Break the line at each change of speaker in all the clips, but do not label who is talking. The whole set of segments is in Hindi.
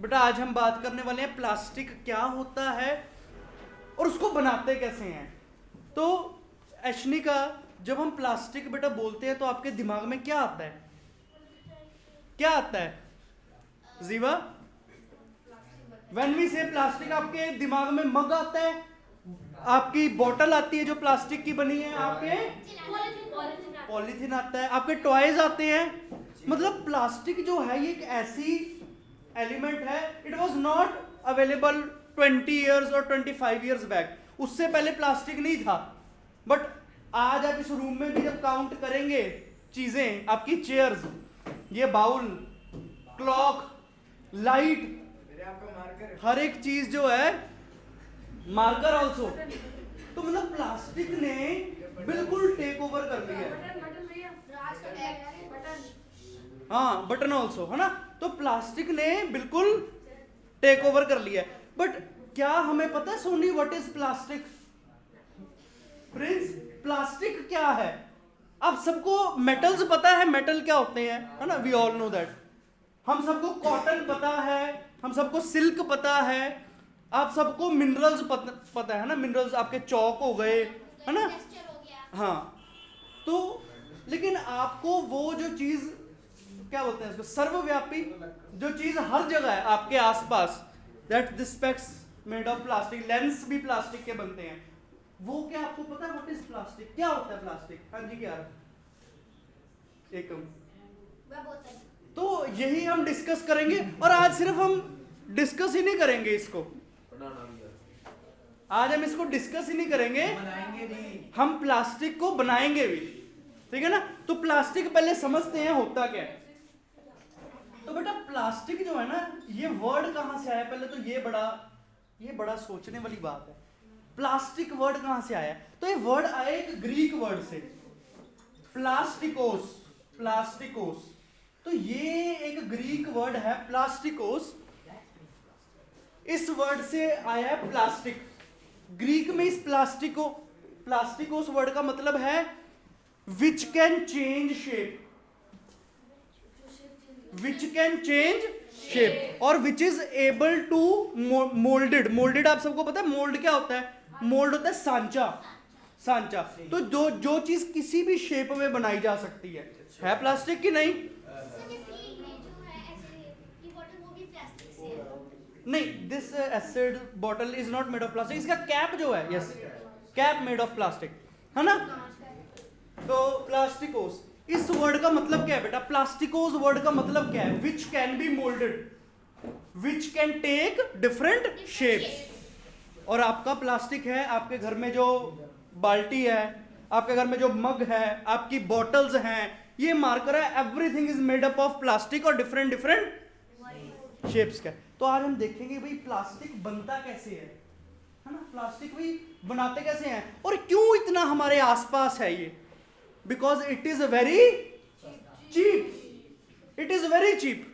बेटा आज हम बात करने वाले हैं प्लास्टिक क्या होता है और उसको बनाते कैसे हैं। तो एशनी का जब हम प्लास्टिक बेटा बोलते हैं तो आपके दिमाग में क्या आता है? क्या आता है जीवा? व्हेन वी से प्लास्टिक आपके दिमाग में मग आता है, आपकी बोतल आती है जो प्लास्टिक की बनी है, आपके पॉलीथीन आता है, आपके टॉयज आते हैं। मतलब प्लास्टिक जो है ये एक ऐसी एलिमेंट है, it was not available 20 years और 25 इयर्स बैक। उससे पहले प्लास्टिक नहीं था। बट आज आप इस रूम में भी जब काउंट करेंगे चीजें, आपकी चेयर्स, ये बाउल, क्लॉक, लाइट, हर एक चीज जो है, मार्कर ऑल्सो, तो मतलब प्लास्टिक ने बिल्कुल टेक ओवर कर लिया है। हाँ, बटन ऑल्सो है ना। तो प्लास्टिक ने बिल्कुल टेक ओवर कर लिया है। बट क्या हमें पता है Soni what is plastic? Prince, plastic क्या है? आप सबको मेटल्स पता है, मेटल क्या होते हैं, है ना? We all know that. हम सबको कॉटन पता है, हम सबको सिल्क पता है, आप सबको मिनरल्स पता है ना? मिनरल्स आपके चौक हो गए, है ना? हाँ। तो लेकिन आपको वो जो चीज क्या बोलते हैं इसको, सर्वव्यापी जो चीज हर जगह है आपके आसपास, that this specs made of plastic, lens भी प्लास्टिक के बनते हैं, वो क्या आपको पता है? What is plastic? क्या होता है प्लास्टिक? हाँ जी, क्या एकम? तो यही हम डिस्कस करेंगे। और आज सिर्फ हम डिस्कस ही नहीं करेंगे इसको, आज हम इसको डिस्कस ही नहीं करेंगे, हम प्लास्टिक को बनाएंगे भी। ठीक है ना? तो प्लास्टिक पहले समझते हैं होता क्या है। तो बेटा प्लास्टिक जो है ना, ये वर्ड कहां से आया? पहले तो ये बड़ा सोचने वाली बात है। प्लास्टिक वर्ड कहां से आया? तो ये वर्ड आया एक ग्रीक वर्ड से, प्लास्टिकोस। प्लास्टिकोस, तो ये एक ग्रीक वर्ड है प्लास्टिकोस। इस वर्ड से आया है प्लास्टिक। ग्रीक में इस प्लास्टिकोस वर्ड का मतलब है which can change shape, which can change shape, और which is able to moulded. Moulded आप सबको पता है मोल्ड क्या होता है? मोल्ड होता है सांचा, सांचा। तो जो चीज किसी भी शेप में बनाई जा सकती है प्लास्टिक की? नहीं नहीं, this acid bottle is not made of plastic. इसका कैप जो है, yes, cap made of plastic, है ना? तो प्लास्टिकोस, इस वर्ड का मतलब क्या है बेटा? प्लास्टिकोस वर्ड का मतलब क्या है? Which can be moulded, which can take different shapes. और आपका प्लास्टिक है, आपके घर में जो बाल्टी है, आपके घर में जो मग है, आपकी बॉटल्स हैं, ये मार्कर है, everything is made up of plastic और डिफरेंट डिफरेंट शेप्स का। तो आज हम देखेंगे भाई प्लास्टिक बनता कैसे है ना? प्लास्टिक भाई बनाते कैसे हैं और क्यों इतना हमारे आसपास है ये? Because it is very cheap, it is very cheap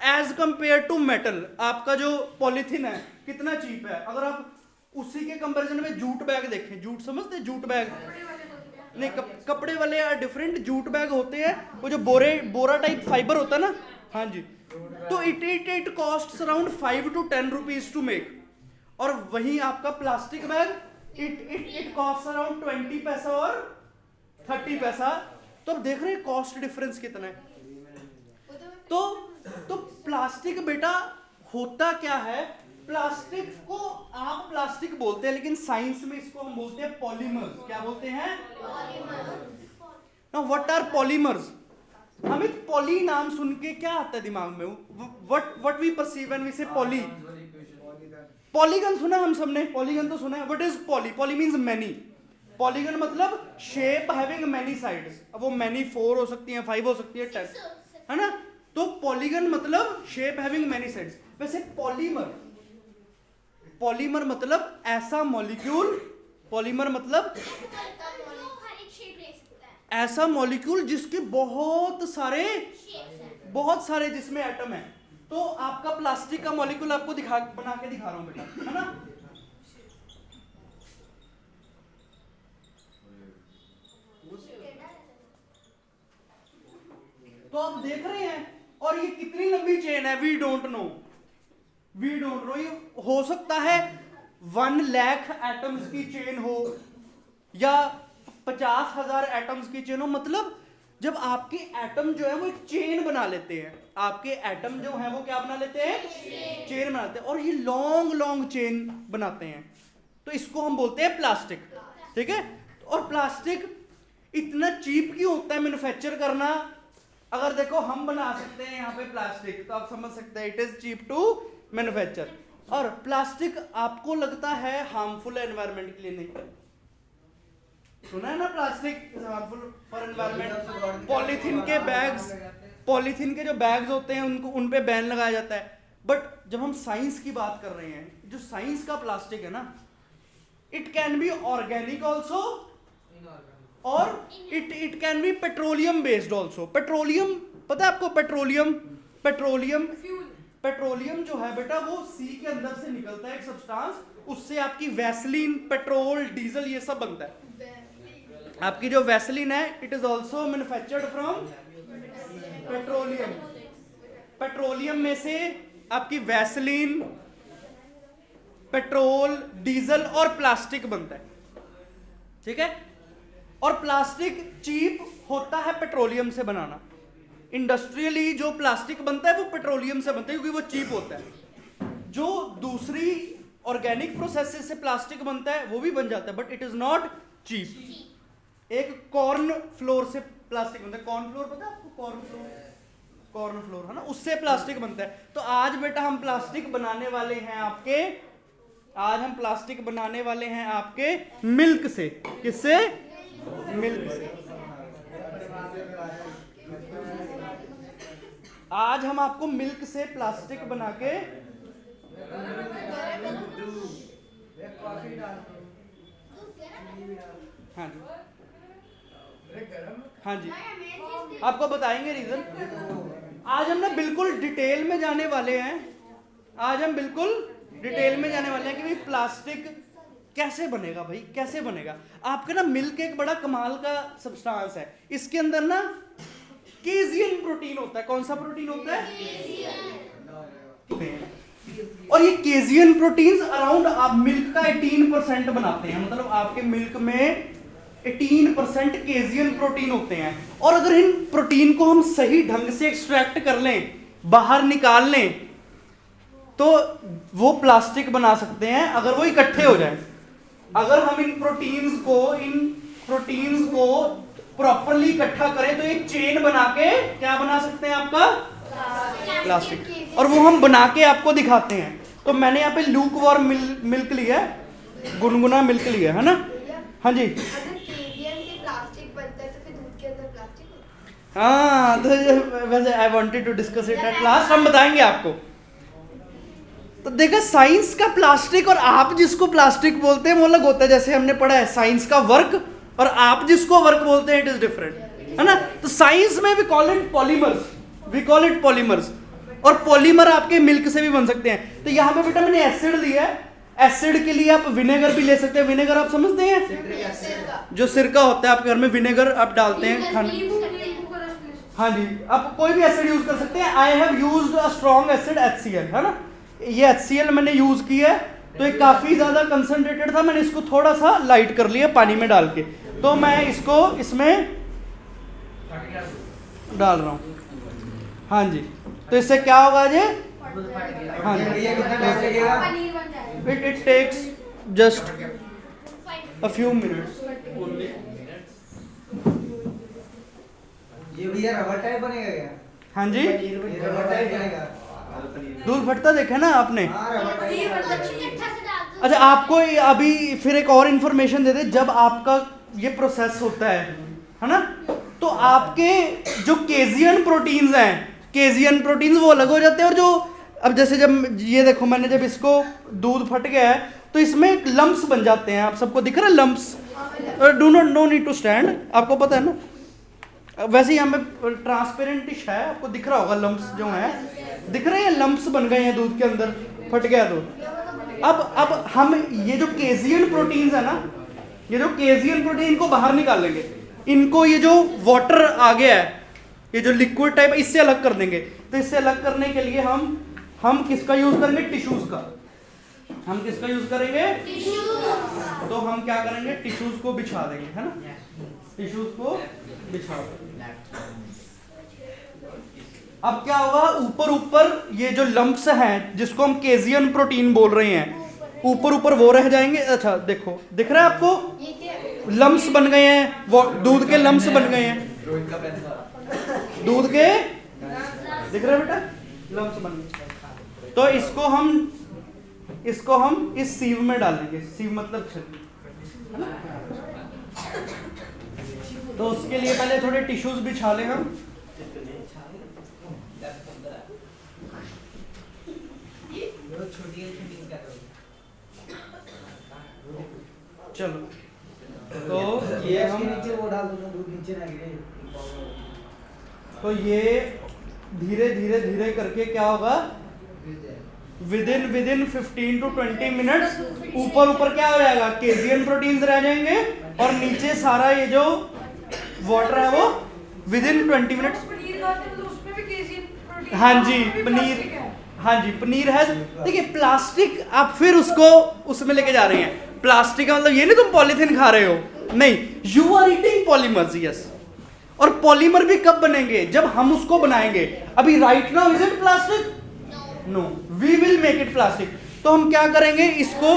as compare to metal. आपका जो पॉलिथीन है कितना चीप है। अगर आप उसी के कंपैरिजन में जूट बैग देखें, जूट समझते हैं? जूट बैग नहीं, कपड़े वाले डिफरेंट जूट बैग होते हैं, वो जो बोरा टाइप फाइबर होता है ना, हाँ जी। तो it cost around 5 to 10 rupees to make. और वहीं आपका plastic bag it cost around 20 पैसा और 30 पैसा। तो अब देख रहे हैं कॉस्ट डिफरेंस कितना है। तो प्लास्टिक बेटा होता क्या है? प्लास्टिक को आप प्लास्टिक बोलते हैं, लेकिन साइंस में इसको हम बोलते हैं पॉलीमर्स। क्या बोलते हैं? Now what are polymers? Amit, poly नाम सुन के क्या आता है दिमाग में? What we perceive when we say poly? Polygon सुना हम सबने, पॉलीगन तो सुना है। What is poly? Poly means many. Polygon मतलब शेप हैविंग मैनी साइड्स। अब वो मैनी 4 हो सकती है, 5 हो सकती है, 10, है ना? तो पॉलीगन मतलब शेप हैविंग मैनी साइड्स। वैसे पॉलीमर, पॉलीमर मतलब ऐसा मॉलिक्यूल, पॉलीमर मतलब ऐसा मॉलिक्यूल जिसके बहुत सारे जिसमें एटम है। तो आपका प्लास्टिक का मॉलिक्यूल आपको बना के दिखा रहा हूं बेटा, है ना? तो आप देख रहे हैं, और ये कितनी लंबी चेन है we don't know. We don't know. ये हो सकता है 1 लाख एटम्स की चेन हो या 50,000 एटम्स की चेन हो। मतलब जब आपके एटम जो है वो एक चेन बना लेते हैं, आपके एटम जो है वो क्या बना लेते हैं, चेन बनाते हैं, और ये लॉन्ग लॉन्ग चेन बनाते हैं, तो इसको हम बोलते हैं प्लास्टिक। ठीक है, और प्लास्टिक इतना चीप क्यों होता है मैन्युफैक्चर करना? अगर देखो हम बना सकते हैं यहाँ पे प्लास्टिक, तो आप समझ सकते हैं it is cheap to manufacture. और प्लास्टिक आपको लगता है हार्मफुल है एनवायरनमेंट के लिए? नहीं, सुना है ना plastic is harmful for environment. Polythene के बैग्स, पॉलीथीन के जो बैग्स होते हैं उनको उन पे बैन लगाया जाता है। बट जब हम साइंस की बात कर रहे हैं, जो साइंस का प्लास्टिक है ना, it can be organic also और it can be petroleum based also. Petroleum पता है आपको? पेट्रोलियम जो है बेटा वो सी के अंदर से निकलता है एक सब्सटेंस, उससे आपकी वैसलीन, पेट्रोल, डीजल ये सब बनता है। आपकी जो वैसलीन है it is also manufactured from petroleum. Petroleum में से आपकी वैसलीन, पेट्रोल, डीजल और प्लास्टिक बनता है। ठीक है, और प्लास्टिक चीप होता है पेट्रोलियम से बनाना। इंडस्ट्रियली जो प्लास्टिक बनता है वो पेट्रोलियम से बनता है क्योंकि वो चीप होता है। जो दूसरी ऑर्गेनिक प्रोसेस से प्लास्टिक बनता है वो भी बन जाता है, but it is not cheap. एक कॉर्न फ्लोर से प्लास्टिक बनता है। कॉर्न फ्लोर पता है आपको? कॉर्न फ्लोर है ना, उससे प्लास्टिक बनता है। तो आज बेटा हम प्लास्टिक बनाने वाले हैं आपके, आज हम प्लास्टिक बनाने वाले हैं आपके मिल्क से। किससे? मिल्क से। आज हम आपको मिल्क से प्लास्टिक बना के हाँ जी, हाँ जी, आपको बताएंगे रीजन। आज हम ना बिल्कुल डिटेल में जाने वाले हैं, आज हम बिल्कुल डिटेल में जाने वाले हैं कि भाई प्लास्टिक कैसे बनेगा, भाई कैसे बनेगा। आपका ना मिल्क एक बड़ा कमाल का सब्सटेंस है। इसके अंदर ना केजियन प्रोटीन होता है। कौन सा प्रोटीन होता है? और ये केजियन प्रोटीन्स अराउंड आप मिल्क का 18% बनाते हैं। मतलब आपके मिल्क में 18% केजियन प्रोटीन होते हैं। और अगर इन प्रोटीन को हम सही ढंग से एक्सट्रैक्ट कर लें, बाहर निकाल लें, तो वो प्लास्टिक बना सकते हैं अगर वो इकट्ठे हो जाएं। अगर हम इन प्रोटीन्स को प्रॉपरली इकट्ठा करें तो एक चेन बना के क्या बना सकते हैं? आपका प्लास्टिक। और वो हम बना के आपको दिखाते हैं। तो मैंने यहाँ पे लूक वार्म मिल्क लिया है, गुनगुना मिल्क लिया है ना। हाँ जी, हाँ, तो वैसे I wanted to discuss it at last, हम बताएंगे आपको। तो देखा, साइंस का प्लास्टिक और आप जिसको प्लास्टिक बोलते हैं वो अलग होता है। जैसे हमने पढ़ा है साइंस का वर्क और आप जिसको वर्क बोलते हैं इट इज डिफरेंट, है ना। तो साइंस में वी कॉल इट पॉलीमर्स, और पॉलीमर आपके मिल्क से भी बन सकते हैं। तो यहाँ पे बेटा मैंने एसिड लिया है। एसिड के लिए आप विनेगर भी ले सकते हैं। विनेगर आप समझते हैं? जो सिरका होता है आपके घर में, विनेगर आप डालते हैं खाने। हाँ जी, आप कोई भी एसिड यूज कर सकते हैं। I have used a strong acid HCl, है ना। ये HCl मैंने यूज किया है, तो ये काफी ज्यादा कंसंट्रेटेड था। मैंने इसको थोड़ा सा लाइट कर लिया पानी में डाल के। तो मैं इसको इसमें डाल रहा हूँ। हाँ जी, तो इससे क्या होगा जी? हाँ जी, it takes just a few minutes.
ये भैया रबर टाइप बनेगा क्या?
हाँ जी,
ये रबर टाइप बनेगा।
दूध फटता देखे ना आपने?
हाँ, रबर टाइप।
अच्छा, आपको अभी फिर एक और इन्फॉर्मेशन दे दे। जब आपका ये प्रोसेस होता है ना, तो आपके जो केजियन प्रोटीन्स हैं, केजियन प्रोटीन्स वो अलग हो जाते हैं। और जो अब जैसे जब ये देखो, मैंने जब इसको दूध फट गया है तो इसमें लम्प्स बन जाते हैं। आप सबको दिख रहा है lumps? Do not, no need to stand, आपको पता है ना। वैसे यहाँ पे ट्रांसपेरेंटिश है, आपको दिख रहा होगा लम्प्स जो हैं, दिख रहे हैं? लम्प्स बन गए हैं दूध के अंदर, फट गया दूध। अब हम ये जो केजियन प्रोटीन्स है ना, ये जो केजियन प्रोटीन को बाहर निकालेंगे। इनको ये जो वाटर आ गया है, ये जो लिक्विड टाइप, इससे अलग कर देंगे। तो इससे अलग करने के लिए हम हम किसका यूज करेंगे? टिश्यूज का। हम किसका यूज करेंगे? तो हम क्या करेंगे? टिश्यूज को बिछा देंगे, है ना? टिश्यूज को बिछा देंगे। अब क्या होगा? ऊपर ऊपर ये जो लंप्स हैं जिसको हम केजियन प्रोटीन बोल रहे हैं, ऊपर ऊपर वो रह जाएंगे। अच्छा देखो, दिख रहा है आपको? लम्प्स बन गए हैं, वो दूध के लम्प्स बन गए हैं, दूध के, दिख रहा है बेटा? लम्प्स बन गए। तो इसको हम इस सीव में डालेंगे। सीव मतलब छन्नी। तो उसके लिए पहले थोड़े टिश्यूज बिछा लें हम। चलो, तो ये हम
नीचे वो डाल दो, दूध नीचे ना गिरे।
तो ये धीरे धीरे धीरे करके क्या होगा? विदिन 15 to 20 मिनट्स ऊपर ऊपर क्या हो जाएगा? केजियन प्रोटीन्स रह जाएंगे और नीचे सारा ये जो वाटर है वो विदिन 20 मिनट्स। हाँ जी, पनीर, हाँ जी पनीर है। देखिए प्लास्टिक आप फिर उसको उसमें लेके जा रहे हैं। प्लास्टिक का मतलब ये नहीं तुम पॉलीथीन खा रहे हो, नहीं, you are eating polymers. Yes, और पॉलीमर भी कब बनेंगे? जब हम उसको बनाएंगे। अभी right now is it plastic? No, we will make it plastic. तो हम क्या करेंगे? इसको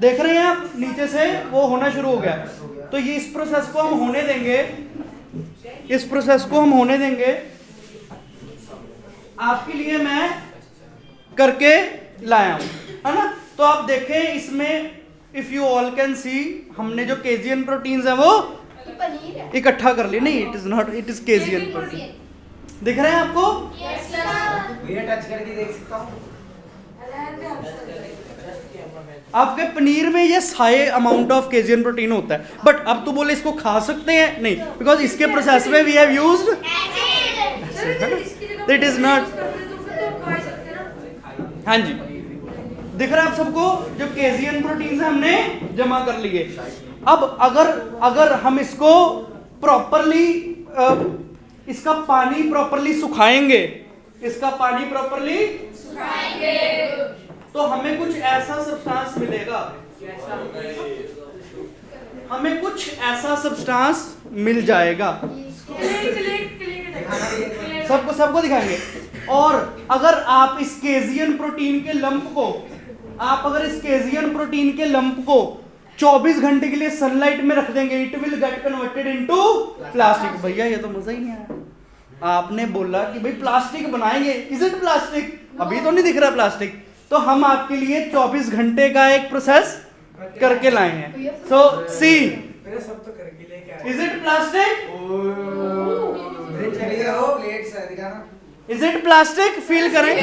देख रहे हैं आप, नीचे से वो होना शुरू हो गया। तो ये इस प्रोसेस को हम होने देंगे, इस प्रोसेस को हम होने देंगे। आपके लिए मैं करके लाया हूं, है ना? तो आप देखें इसमें, if you all can see, हमने जो केजियन प्रोटीन्स हैं वो इकट्ठा कर लिए। नहीं, it is not, it is casein protein. दिख रहे हैं आपको?
भैया टच करके देख सकता हूँ।
आपके पनीर में ये हाई अमाउंट ऑफ केजियन प्रोटीन होता है। बट अब तो बोले इसको खा सकते हैं? नहीं, बिकॉज इसके प्रोसेस में we have used, it is not. हाँ जी, दिख रहा है आप सबको? जो केजियन प्रोटीन हमने जमा कर लिए। अब अगर हम इसको प्रॉपरली, इसका पानी प्रॉपरली सुखाएंगे, इसका पानी प्रॉपरली सुखाएंगे, तो हमें कुछ ऐसा सब्सटेंस मिलेगा, हमें कुछ ऐसा सब्सटेंस मिल जाएगा। सबको दिखाएंगे। और अगर आप इस केजियन प्रोटीन के लंप को, अगर इस केजियन प्रोटीन के लंप को 24 घंटे के लिए सनलाइट में रख देंगे, it will get converted into plastic. भैया ये तो मजा ही नहीं आया। आपने बोला कि भाई प्लास्टिक बनाएंगे, इज इट प्लास्टिक? अभी तो नहीं दिख रहा प्लास्टिक। तो हम आपके लिए 24 घंटे का एक प्रोसेस करके लाए हैं। So see, is it plastic? Is it plastic? Feel करें।